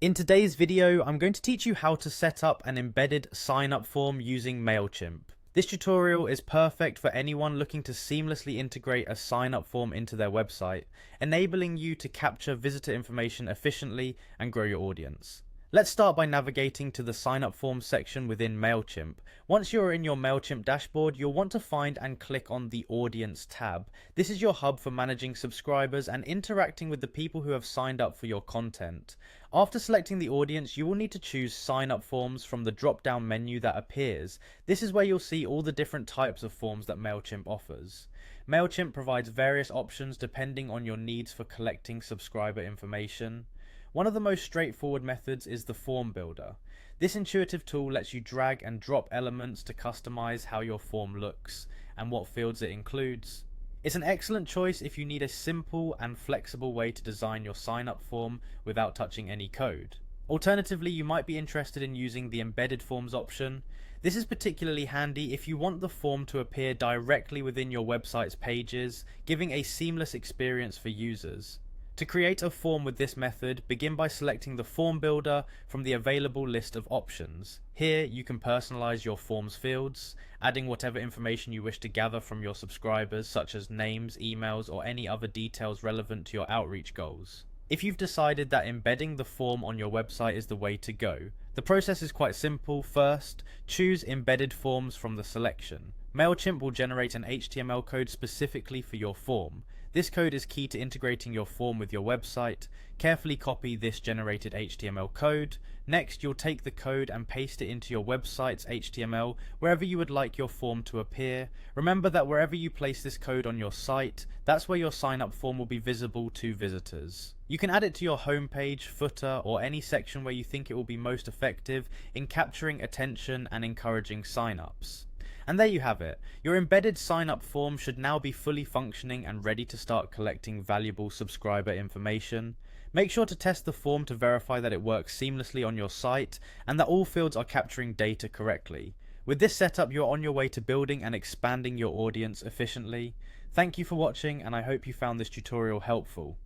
In today's video, I'm going to teach you how to set up an embedded sign-up form using Mailchimp. This tutorial is perfect for anyone looking to seamlessly integrate a sign-up form into their website, enabling you to capture visitor information efficiently and grow your audience. Let's start by navigating to the sign-up forms section within Mailchimp. Once you're in your Mailchimp dashboard, you'll want to find and click on the Audience tab. This is your hub for managing subscribers and interacting with the people who have signed up for your content. After selecting the audience, you will need to choose sign-up forms from the drop-down menu that appears. This is where you'll see all the different types of forms that Mailchimp offers. Mailchimp provides various options depending on your needs for collecting subscriber information. One of the most straightforward methods is the form builder. This intuitive tool lets you drag and drop elements to customize how your form looks and what fields it includes. It's an excellent choice if you need a simple and flexible way to design your sign-up form without touching any code. Alternatively, you might be interested in using the embedded forms option. This is particularly handy if you want the form to appear directly within your website's pages, giving a seamless experience for users. To create a form with this method, begin by selecting the form builder from the available list of options. Here you can personalize your form's fields, adding whatever information you wish to gather from your subscribers, such as names, emails, or any other details relevant to your outreach goals. If you've decided that embedding the form on your website is the way to go, the process is quite simple. First, choose embedded forms from the selection. Mailchimp will generate an HTML code specifically for your form. This code is key to integrating your form with your website. Carefully copy this generated HTML code. Next, you'll take the code and paste it into your website's HTML wherever you would like your form to appear. Remember that wherever you place this code on your site, that's where your sign-up form will be visible to visitors. You can add it to your homepage, footer, or any section where you think it will be most effective in capturing attention and encouraging sign-ups. And there you have it. Your embedded sign-up form should now be fully functioning and ready to start collecting valuable subscriber information. Make sure to test the form to verify that it works seamlessly on your site and that all fields are capturing data correctly. With this setup, you're on your way to building and expanding your audience efficiently. Thank you for watching, and I hope you found this tutorial helpful.